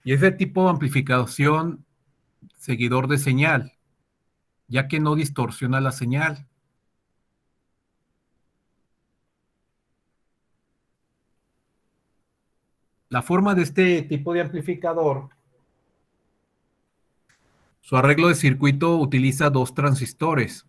Y es de tipo amplificación seguidor de señal, ya que no distorsiona la señal. La forma de este tipo de amplificador, su arreglo de circuito utiliza dos transistores.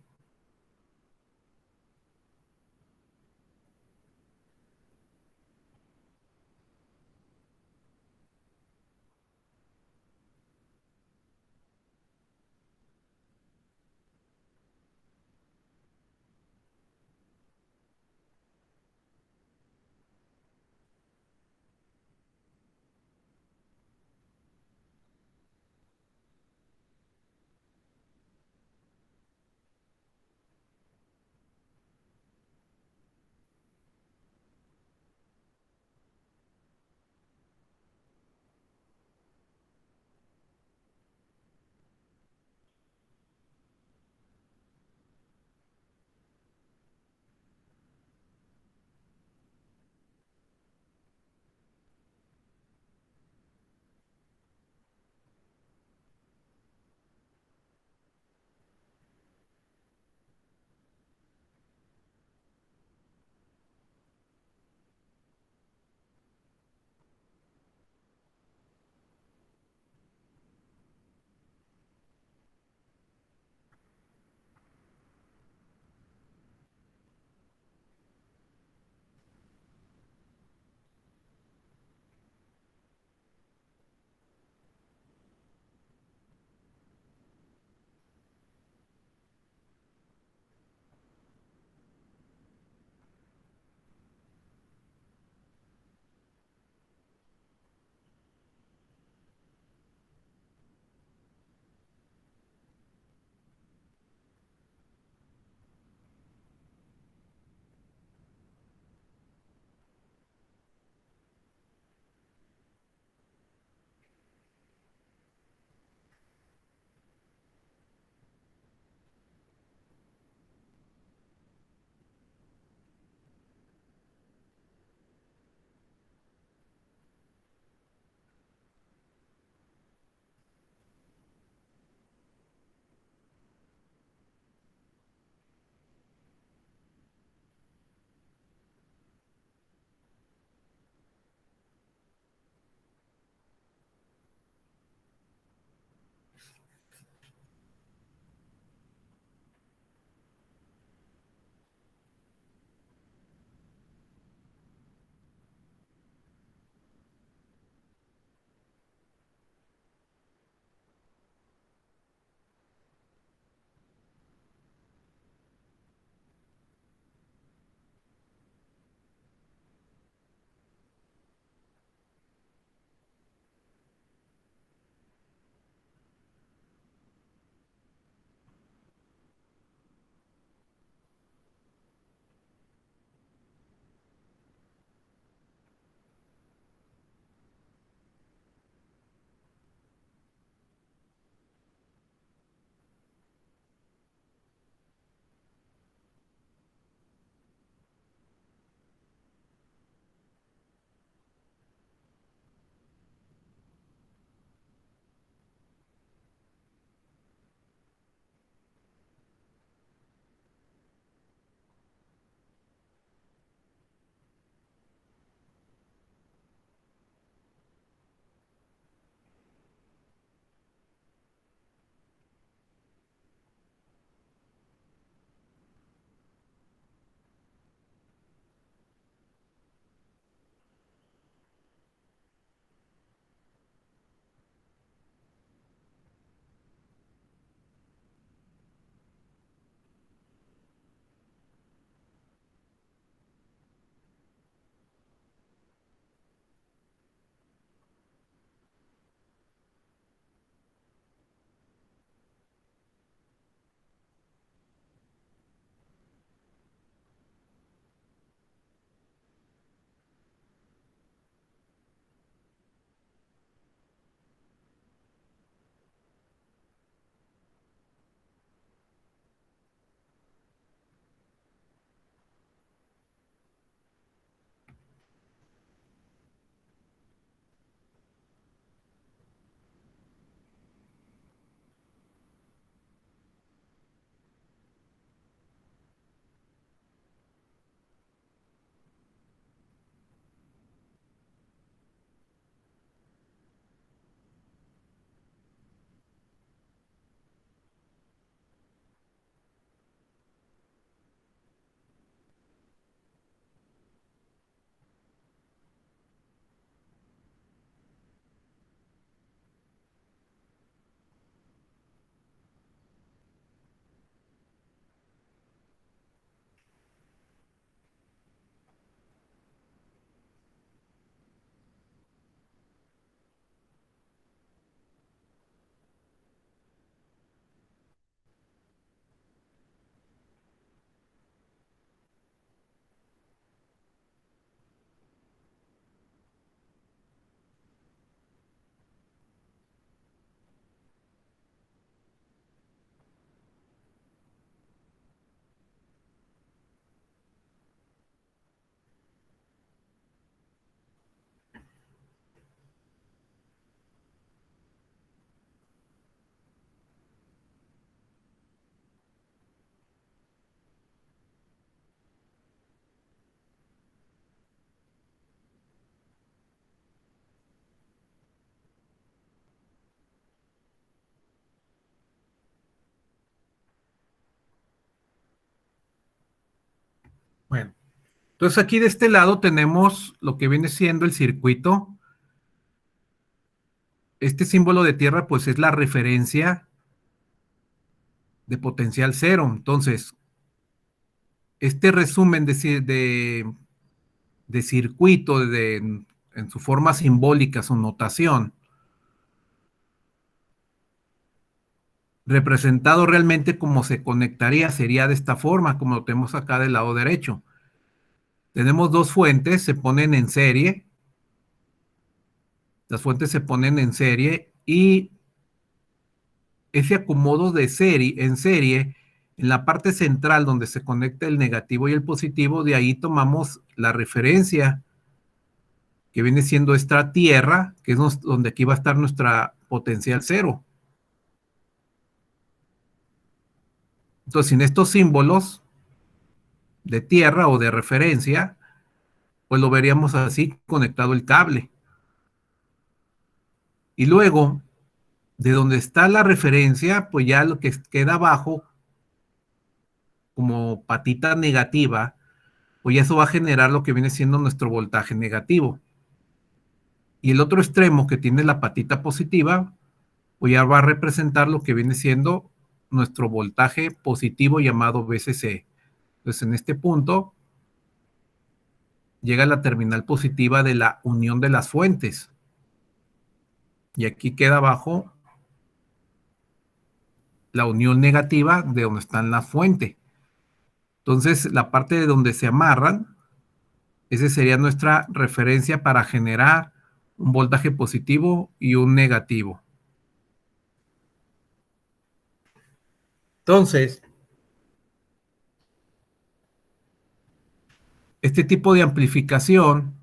Bueno, entonces aquí de este lado tenemos lo que viene siendo el circuito. Este símbolo de tierra pues es la referencia de potencial cero. Entonces, este resumen de circuito en su forma simbólica, su notación, representado realmente como se conectaría, sería de esta forma, como lo tenemos acá del lado derecho. Tenemos dos fuentes, se ponen en serie, las fuentes se ponen en serie y ese acomodo de serie, en la parte central donde se conecta el negativo y el positivo, de ahí tomamos la referencia que viene siendo esta tierra, que es donde aquí va a estar nuestra potencial cero. Entonces, sin estos símbolos de tierra o de referencia, pues lo veríamos así conectado el cable. Y luego, de donde está la referencia, pues ya lo que queda abajo como patita negativa, pues ya eso va a generar lo que viene siendo nuestro voltaje negativo. Y el otro extremo que tiene la patita positiva, pues ya va a representar lo que viene siendo nuestro voltaje positivo llamado VCC. Entonces, en este punto llega la terminal positiva de la unión de las fuentes. Y aquí queda abajo la unión negativa de donde está la fuente. Entonces, la parte de donde se amarran, esa sería nuestra referencia para generar un voltaje positivo y un negativo. Entonces, este tipo de amplificación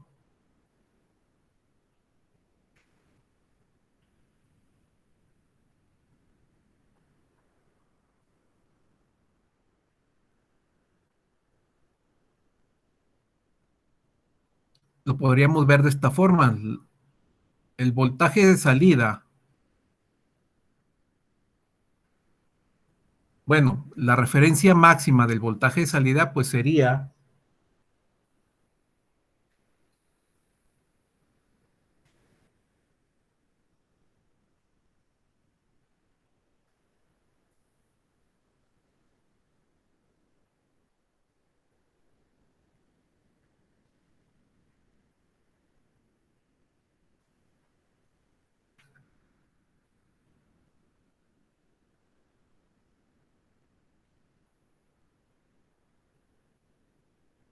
lo podríamos ver de esta forma. El voltaje de salida, bueno, la referencia máxima del voltaje de salida pues sería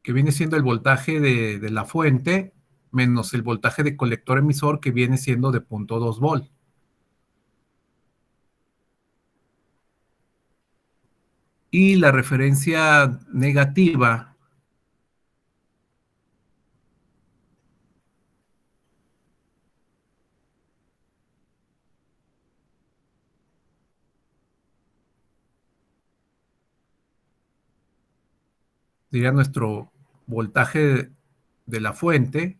que viene siendo el voltaje de la fuente menos el voltaje de colector emisor que viene siendo de 0.2 volt. Y la referencia negativa sería nuestro voltaje de la fuente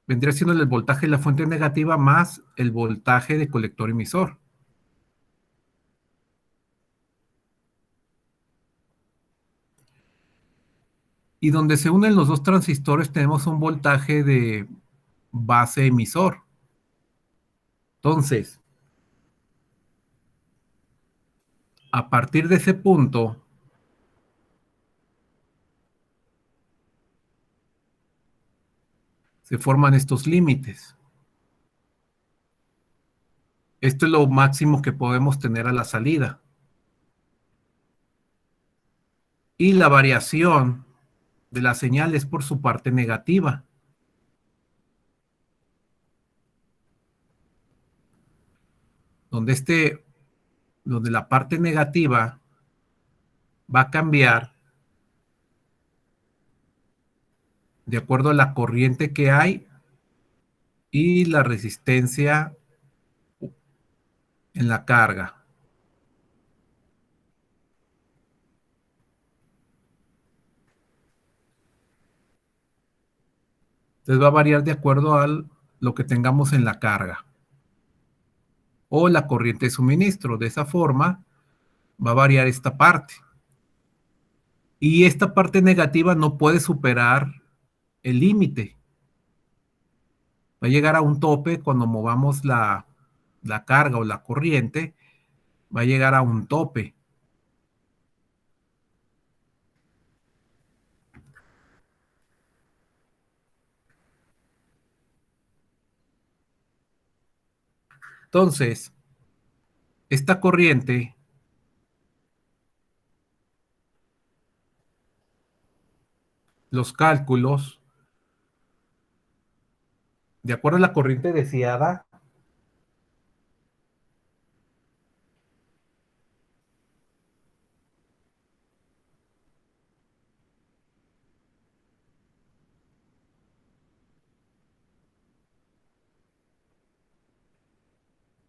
vendría siendo el voltaje de la fuente negativa más el voltaje de colector emisor. Y donde se unen los dos transistores tenemos un voltaje de base emisor. Entonces, a partir de ese punto, se forman estos límites. Esto es lo máximo que podemos tener a la salida. Y la variación de la señal es por su parte negativa, donde la parte negativa va a cambiar de acuerdo a la corriente que hay y la resistencia en la carga. Entonces va a variar de acuerdo a lo que tengamos en la carga o la corriente de suministro. De esa forma va a variar esta parte. Y esta parte negativa no puede superar el límite. Va a llegar a un tope cuando movamos la carga o la corriente, va a llegar a un tope. Entonces, esta corriente, los cálculos, de acuerdo a la corriente deseada,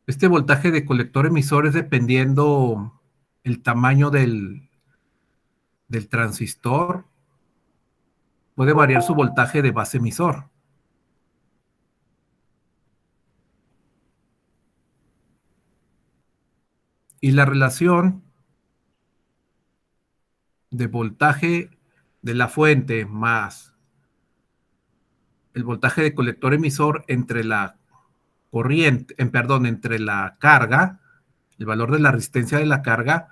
este voltaje de colector emisor es dependiendo el tamaño del transistor, puede variar su voltaje de base emisor. Y la relación de voltaje de la fuente más el voltaje de colector emisor entre la corriente, perdón, entre la carga, el valor de la resistencia de la carga,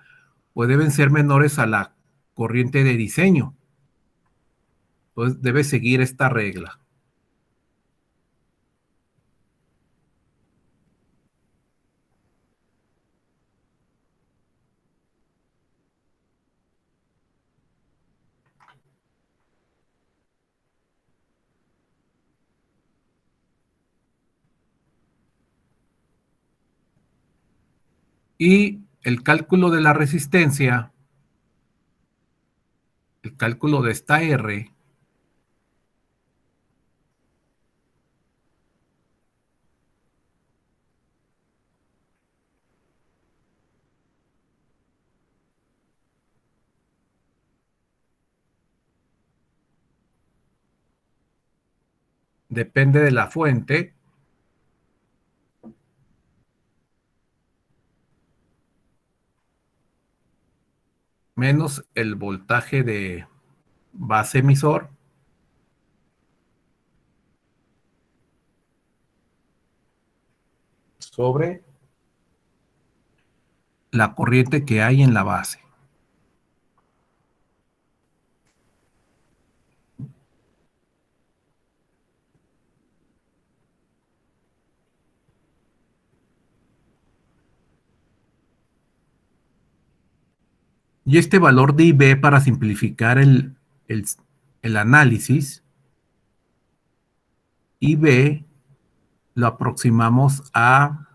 pues deben ser menores a la corriente de diseño. Entonces debe seguir esta regla. Y el cálculo de la resistencia, el cálculo de esta R, depende de la fuente, menos el voltaje de base emisor sobre la corriente que hay en la base. Y este valor de IB, para simplificar el análisis, IB lo aproximamos a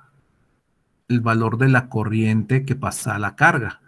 el valor de la corriente que pasa a la carga.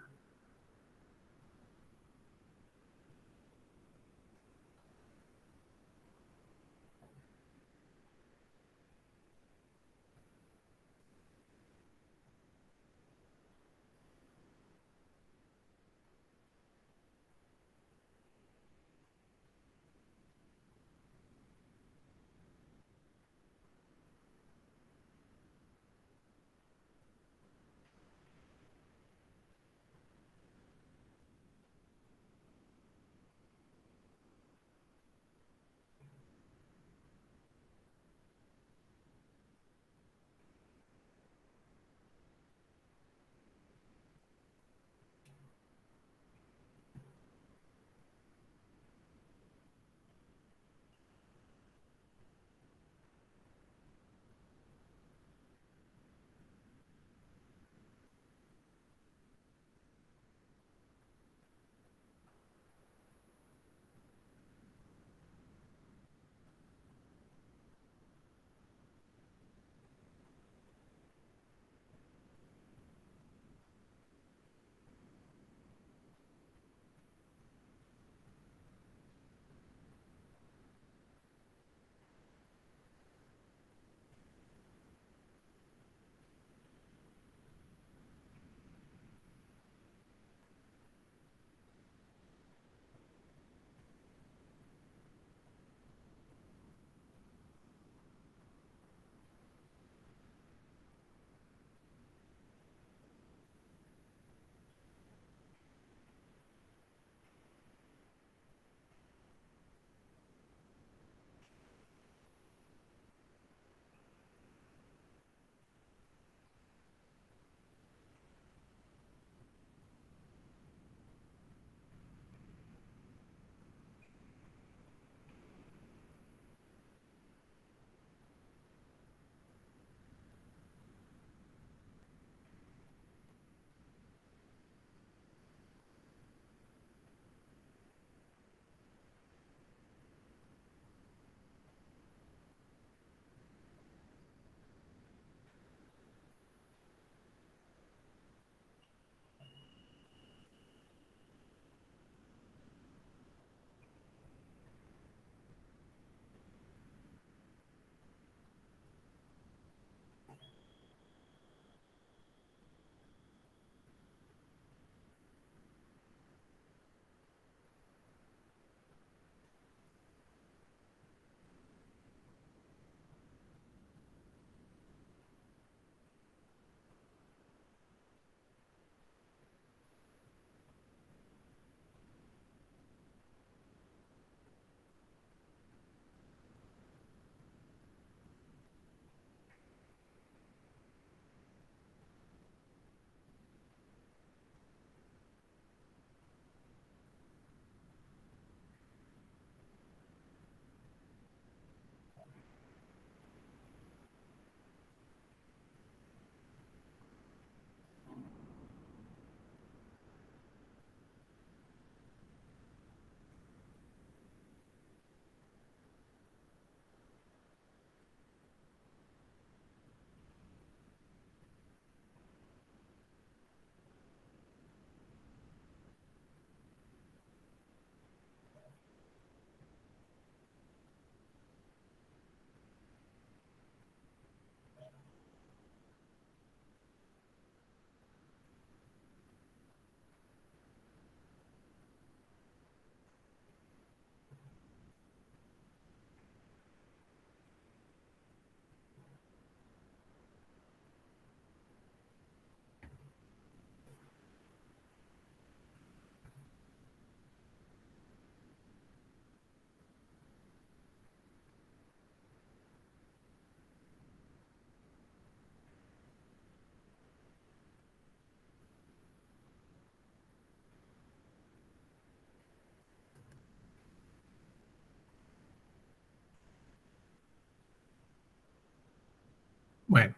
Bueno,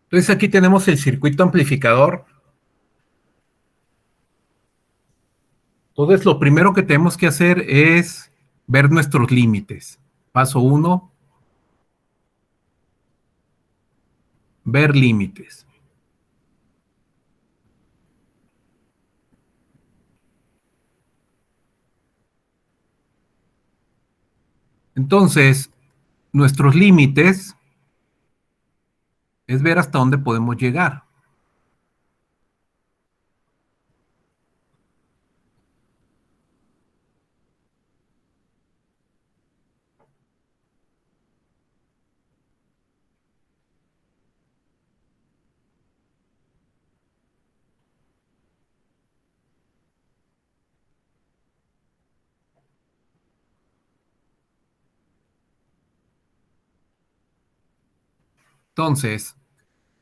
entonces aquí tenemos el circuito amplificador. Entonces lo primero que tenemos que hacer es ver nuestros límites. Paso uno, ver límites. Entonces, nuestros límites es ver hasta dónde podemos llegar. Entonces,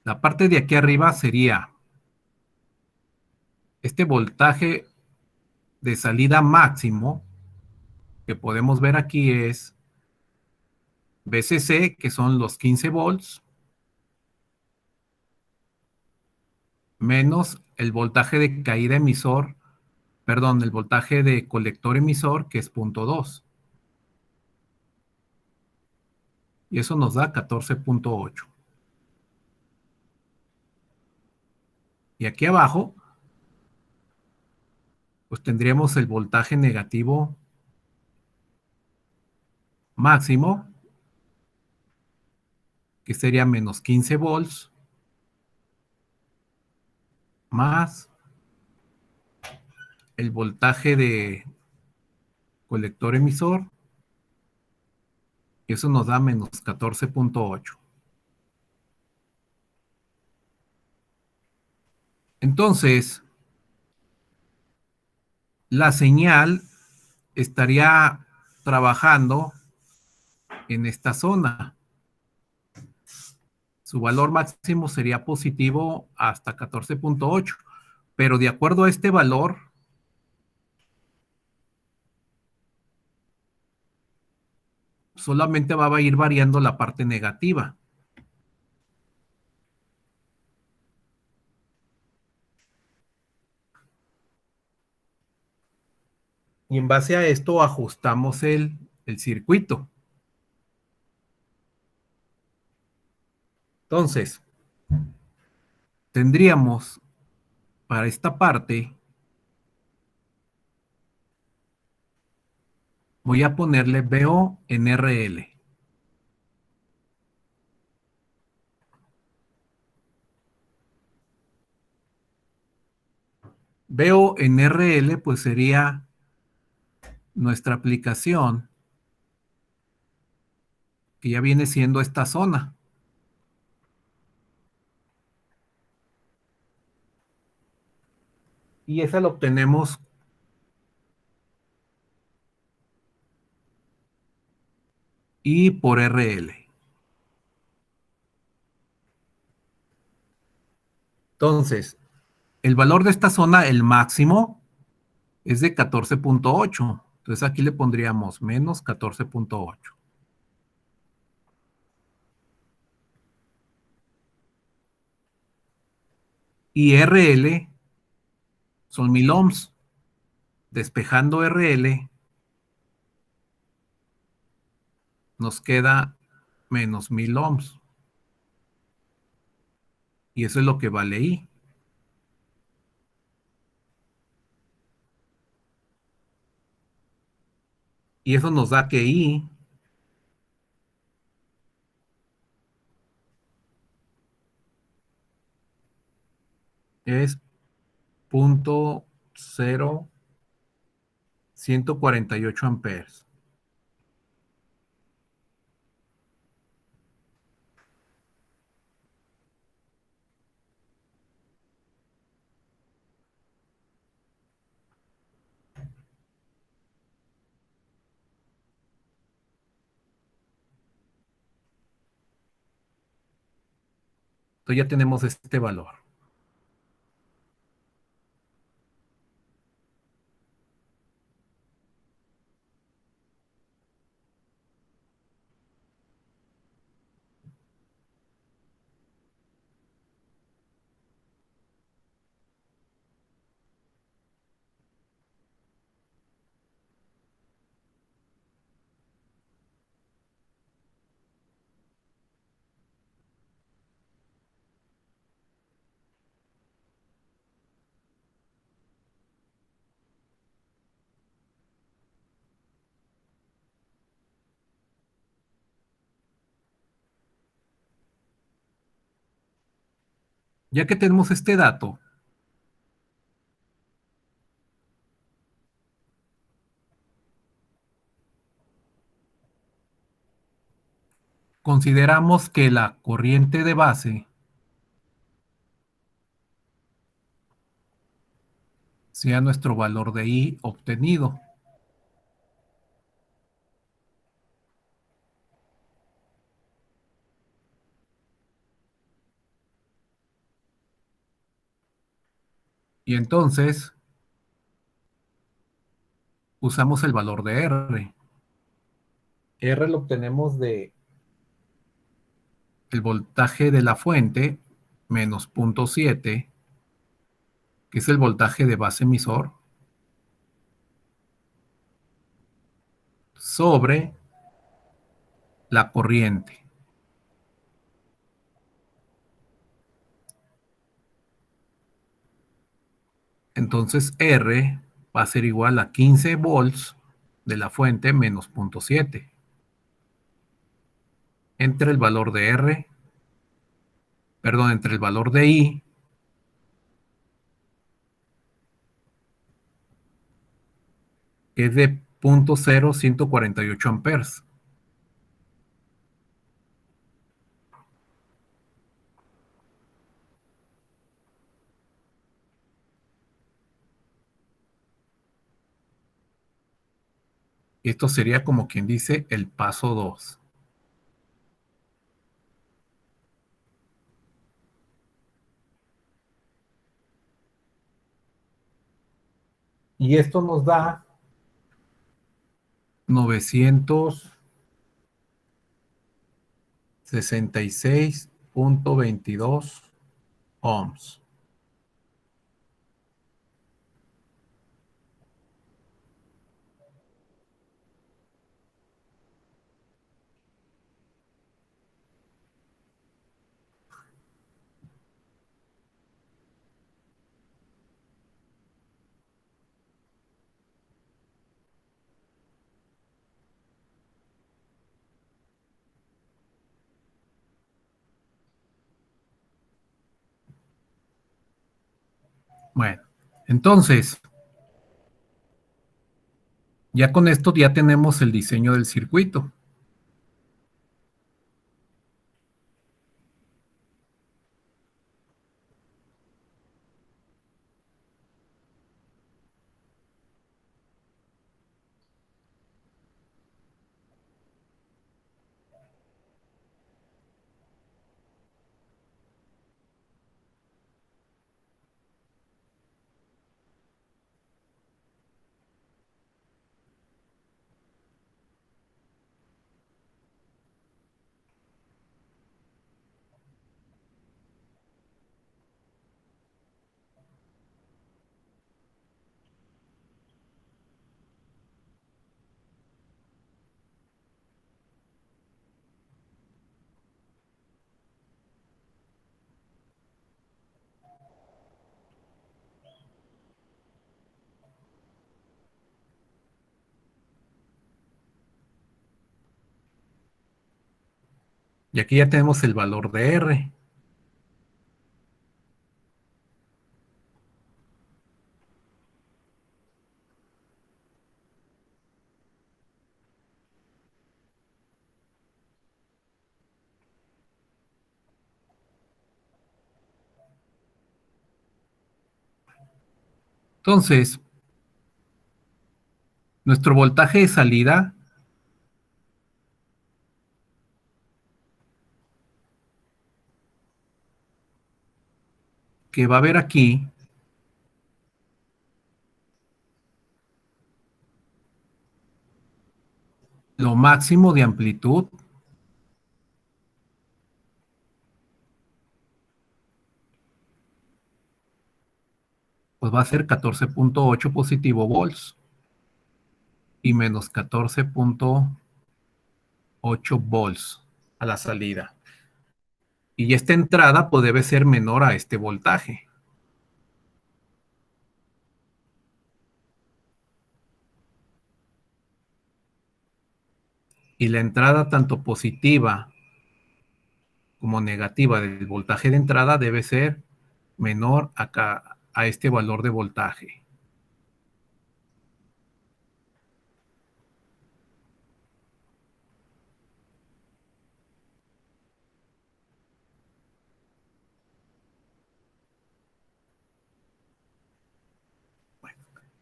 la parte de aquí arriba sería este voltaje de salida máximo que podemos ver aquí es VCC, que son los 15 volts, menos el voltaje de caída emisor, perdón, el voltaje de colector emisor, que es 0.2. Y eso nos da 14.8. Y aquí abajo, pues tendríamos el voltaje negativo máximo, que sería menos 15 volts, más el voltaje de colector emisor, y eso nos da menos 14.8. Entonces, la señal estaría trabajando en esta zona. Su valor máximo sería positivo hasta 14.8, pero de acuerdo a este valor, solamente va a ir variando la parte negativa. Y en base a esto ajustamos el circuito. Entonces, tendríamos para esta parte, voy a ponerle VO en RL. VO en RL pues sería nuestra aplicación, que ya viene siendo esta zona. Y esa la obtenemos I por RL. Entonces, el valor de esta zona, el máximo, es de 14.8. Entonces aquí le pondríamos menos 14.8. Y RL son 1000 ohms. Despejando RL, nos queda menos 1000 ohms. Y eso es lo que vale I. Y eso nos da que I es 0.0148 amperes. Entonces ya tenemos este valor. Ya que tenemos este dato, consideramos que la corriente de base sea nuestro valor de I obtenido. Y entonces usamos el valor de R. R lo obtenemos de el voltaje de la fuente menos 0.7, que es el voltaje de base emisor, sobre la corriente. Entonces R va a ser igual a 15 volts de la fuente menos 0.7 entre el valor de R, perdón, entre el valor de I, que es de 0.0148 amperes. Esto sería como quien dice el paso 2. Y esto nos da 966.22 ohms. Bueno, entonces, ya con esto ya tenemos el diseño del circuito. Y aquí ya tenemos el valor de R. Entonces, nuestro voltaje de salida que va a haber aquí lo máximo de amplitud pues va a ser 14.8 positivo volts y menos 14.8 volts a la salida. Y esta entrada pues debe ser menor a este voltaje. Y la entrada tanto positiva como negativa del voltaje de entrada debe ser menor acá, a este valor de voltaje.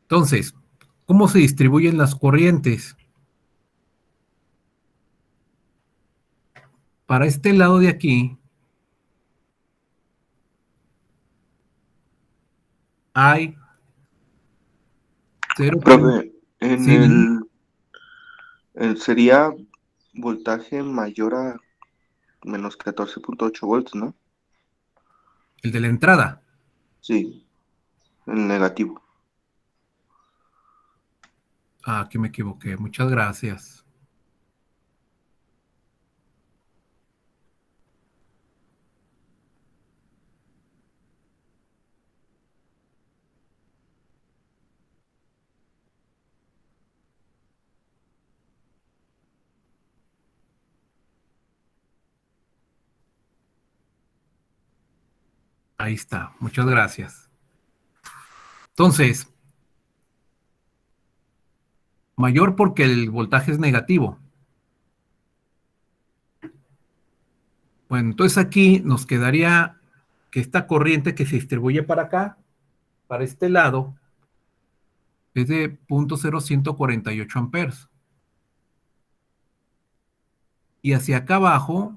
Entonces, ¿cómo se distribuyen las corrientes? Para este lado de aquí hay 0. Profe, en Sí, dime. sería voltaje mayor a menos 14,8 volts, ¿no? El de la entrada. Sí, el negativo. Ah, aquí me equivoqué. Muchas gracias. Ahí está. Muchas gracias. Entonces, mayor porque el voltaje es negativo. Bueno, entonces aquí nos quedaría que esta corriente que se distribuye para acá, para este lado, es de 0.0148 amperes. Y hacia acá abajo,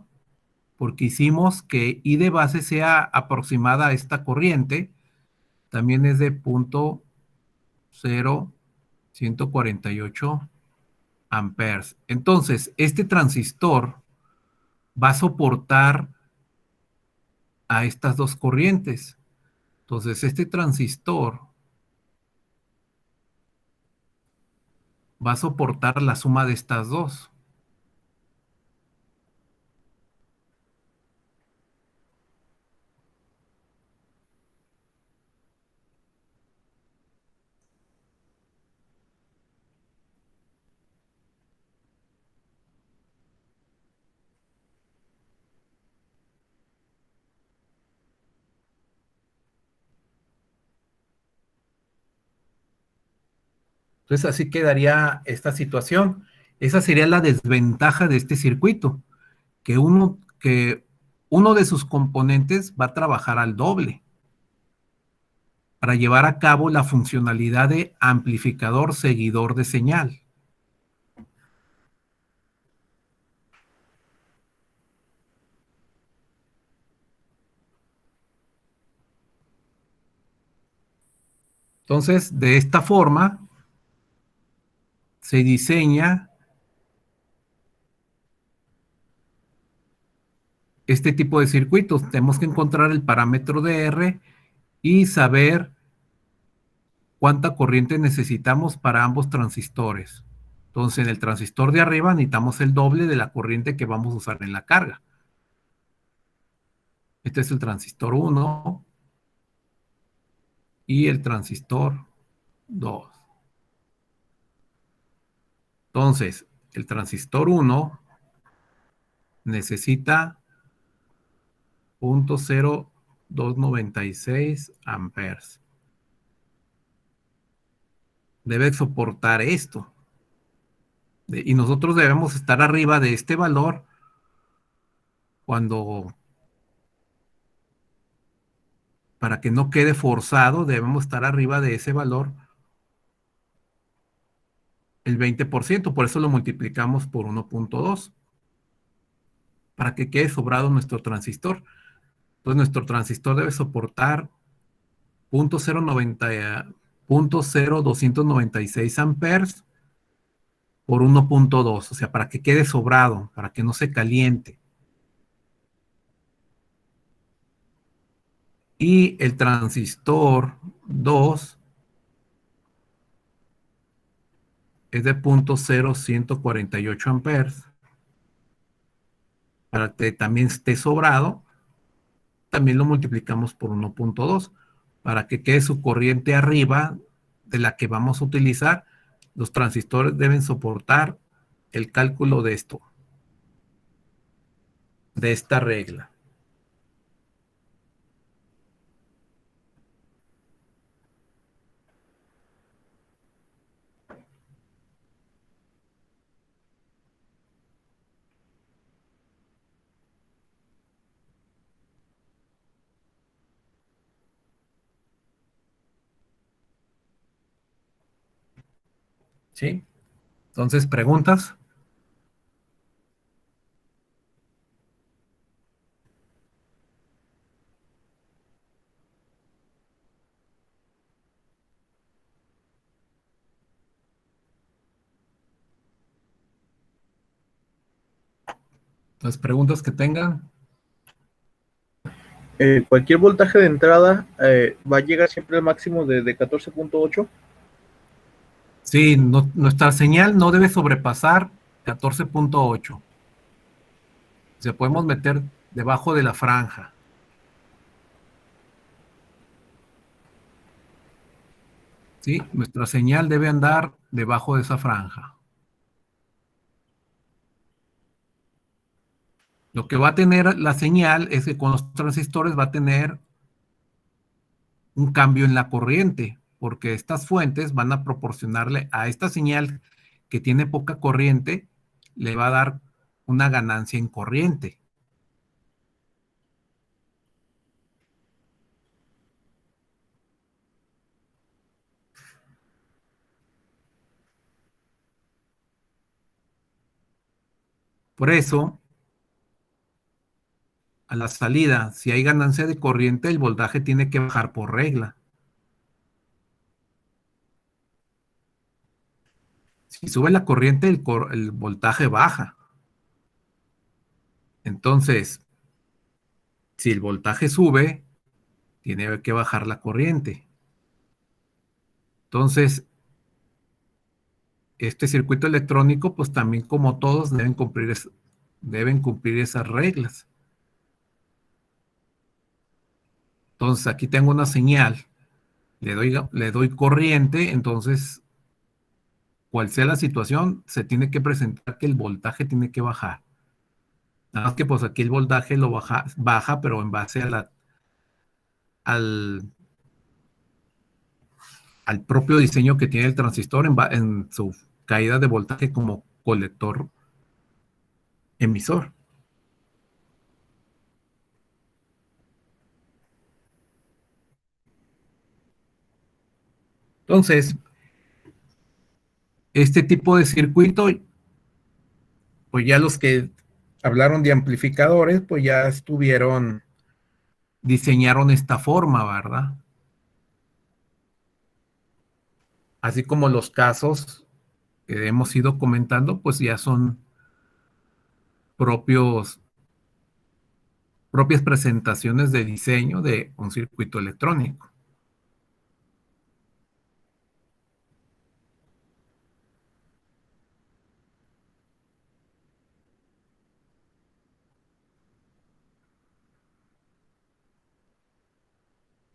porque hicimos que I de base sea aproximada a esta corriente, también es de 0.0148 amperes. Entonces, este transistor va a soportar a estas dos corrientes. Entonces, este transistor va a soportar la suma de estas dos. Entonces, así quedaría esta situación. Esa sería la desventaja de este circuito, que uno de sus componentes va a trabajar al doble para llevar a cabo la funcionalidad de amplificador seguidor de señal. Entonces, de esta forma, se diseña este tipo de circuitos. Tenemos que encontrar el parámetro de R y saber cuánta corriente necesitamos para ambos transistores. Entonces, en el transistor de arriba necesitamos el doble de la corriente que vamos a usar en la carga. Este es el transistor 1 y el transistor 2. Entonces, el transistor 1 necesita 0.0296 amperes. Debe soportar esto. Y nosotros debemos estar arriba de este valor cuando, para que no quede forzado, debemos estar arriba de ese valor el 20%. Por eso lo multiplicamos por 1.2, para que quede sobrado nuestro transistor. Entonces nuestro transistor debe soportar 0.0296 amperes por 1.2, o sea, para que quede sobrado, para que no se caliente. Y el transistor 2 es de 0.0148 amperes. Para que también esté sobrado, también lo multiplicamos por 1.2 para que quede su corriente arriba de la que vamos a utilizar. Los transistores deben soportar el cálculo de esto, de esta regla. ¿sí? Entonces, preguntas. Las preguntas que tengan. Cualquier voltaje de entrada va a llegar siempre al máximo de 14.8. Sí, nuestra señal no debe sobrepasar 14.8. O sea, podemos meter debajo de la franja. ¿Sí? Nuestra señal debe andar debajo de esa franja. Lo que va a tener la señal es que con los transistores va a tener un cambio en la corriente, porque estas fuentes van a proporcionarle a esta señal que tiene poca corriente, le va a dar una ganancia en corriente. Por eso, a la salida, si hay ganancia de corriente, el voltaje tiene que bajar por regla. Si sube la corriente, el voltaje baja. Entonces, si el voltaje sube, tiene que bajar la corriente. Entonces, este circuito electrónico, pues también como todos, deben cumplir esas reglas. Entonces, aquí tengo una señal, le doy corriente, entonces, cual sea la situación, se tiene que presentar que el voltaje tiene que bajar. Nada más que pues aquí el voltaje lo baja, pero en base al, al propio diseño que tiene el transistor en su caída de voltaje como colector emisor. Entonces, este tipo de circuito, pues ya los que hablaron de amplificadores, pues ya diseñaron esta forma, ¿verdad? Así como los casos que hemos ido comentando, pues ya son propias presentaciones de diseño de un circuito electrónico.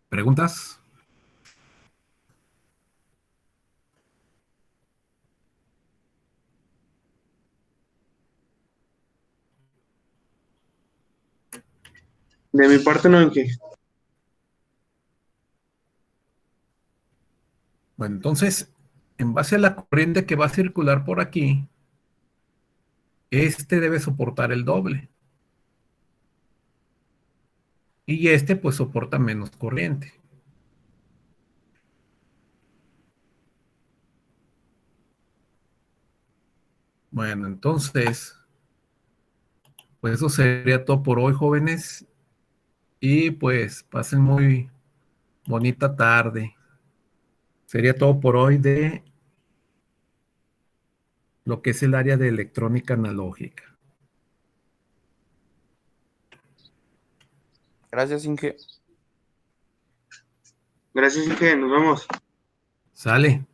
¿Preguntas? De mi parte, no, en qué. Bueno, entonces, en base a la corriente que va a circular por aquí, este debe soportar el doble. Y este pues soporta menos corriente. Bueno, entonces, pues eso sería todo por hoy, jóvenes. Y pues pasen muy bonita tarde. Sería todo por hoy de lo que es el área de electrónica analógica. Gracias, Inge. Gracias, Inge. Nos vemos. ¿Sale?